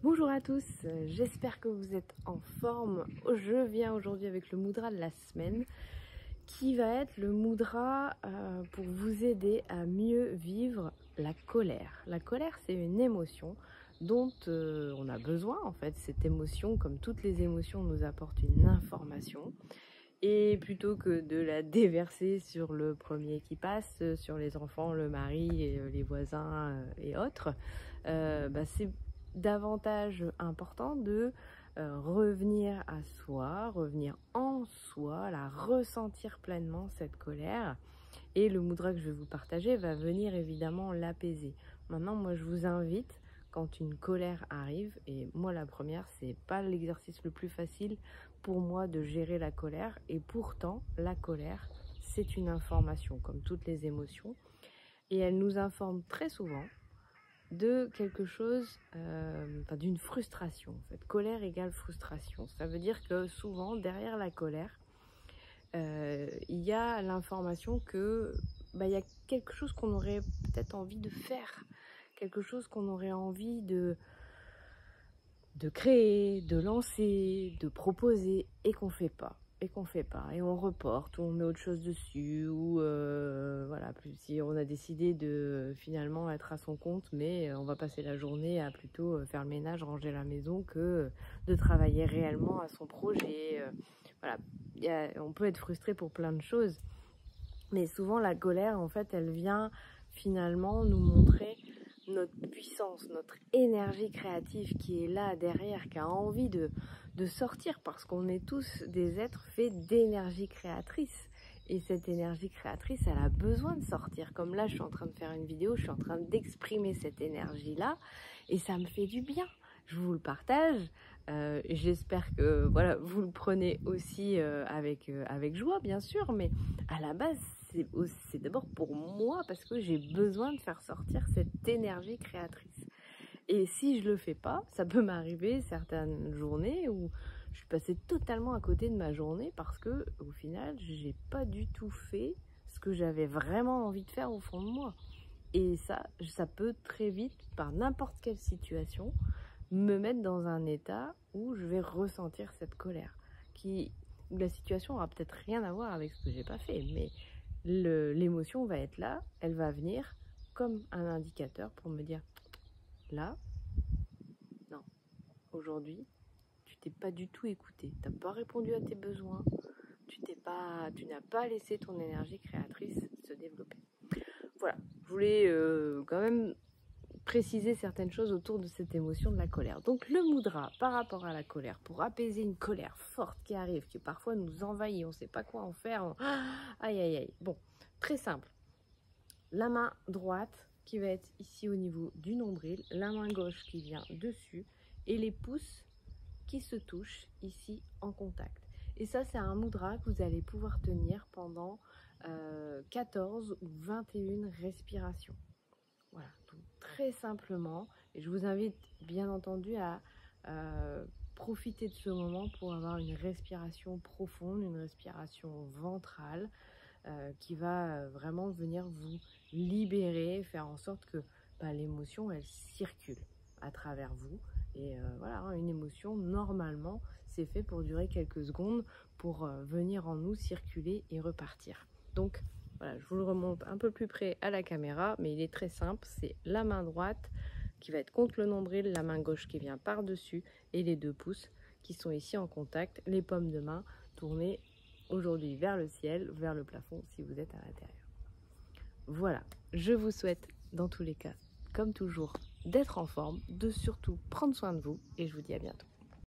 Bonjour à tous, j'espère que vous êtes en forme. Je viens aujourd'hui avec le mudra de la semaine qui va être le mudra pour vous aider à mieux vivre la colère. La colère, c'est une émotion dont on a besoin en fait. Cette émotion, comme toutes les émotions, nous apporte une information. Et plutôt que de la déverser sur le premier qui passe, sur les enfants, le mari, et les voisins et autres, c'est davantage important de revenir à soi, revenir en soi, la ressentir pleinement cette colère. Et le mudra que je vais vous partager va venir évidemment l'apaiser. Maintenant, moi je vous invite, quand une colère arrive, et moi la première, c'est pas l'exercice le plus facile pour moi de gérer la colère, et pourtant la colère, c'est une information comme toutes les émotions, et elle nous informe très souvent de quelque chose, d'une frustration en fait. Colère égale frustration. Ça veut dire que souvent derrière la colère, il y a l'information que il y a quelque chose qu'on aurait peut-être envie de faire, quelque chose qu'on aurait envie de créer, de lancer, de proposer, et qu'on fait pas. Et on reporte, ou on met autre chose dessus, ou voilà, si on a décidé de finalement être à son compte, mais on va passer la journée à plutôt faire le ménage, ranger la maison, que de travailler réellement à son projet. Voilà, on peut être frustré pour plein de choses, mais souvent la colère, en fait, elle vient finalement nous montrer notre puissance, notre énergie créative qui est là derrière, qui a envie de sortir, parce qu'on est tous des êtres faits d'énergie créatrice. Et cette énergie créatrice, elle a besoin de sortir. Comme là, je suis en train de faire une vidéo, je suis en train d'exprimer cette énergie-là, et ça me fait du bien. Je vous le partage. J'espère que voilà, vous le prenez aussi avec joie, bien sûr, mais à la base, c'est d'abord pour moi, parce que j'ai besoin de faire sortir cette énergie créatrice. Et si je le fais pas, ça peut m'arriver certaines journées où je suis passée totalement à côté de ma journée, parce que au final, j'ai pas du tout fait ce que j'avais vraiment envie de faire au fond de moi. Et ça peut très vite, par n'importe quelle situation, me mettre dans un état où je vais ressentir cette colère, où la situation aura peut-être rien à voir avec ce que j'ai pas fait, mais l'émotion va être là, elle va venir comme un indicateur pour me dire, là, non, aujourd'hui, tu t'es pas du tout écouté, tu n'as pas répondu à tes besoins, tu n'as pas laissé ton énergie créatrice se développer. Voilà, je voulais quand même préciser certaines choses autour de cette émotion de la colère. Donc le mudra par rapport à la colère, pour apaiser une colère forte qui arrive, qui parfois nous envahit, on ne sait pas quoi en faire, aïe aïe aïe. Bon, très simple. La main droite qui va être ici au niveau du nombril, la main gauche qui vient dessus, et les pouces qui se touchent ici en contact. Et ça, c'est un mudra que vous allez pouvoir tenir pendant 14 ou 21 respirations. Voilà, donc très simplement, et je vous invite bien entendu à profiter de ce moment pour avoir une respiration profonde, une respiration ventrale qui va vraiment venir vous libérer, faire en sorte que l'émotion, elle circule à travers vous. Et voilà, une émotion, normalement, c'est fait pour durer quelques secondes, pour venir en nous, circuler et repartir. Donc, voilà, je vous le remonte un peu plus près à la caméra, mais il est très simple. C'est la main droite qui va être contre le nombril, la main gauche qui vient par-dessus, et les deux pouces qui sont ici en contact, les paumes de main tournées aujourd'hui vers le ciel, vers le plafond si vous êtes à l'intérieur. Voilà, je vous souhaite dans tous les cas, comme toujours, d'être en forme, de surtout prendre soin de vous, et je vous dis à bientôt.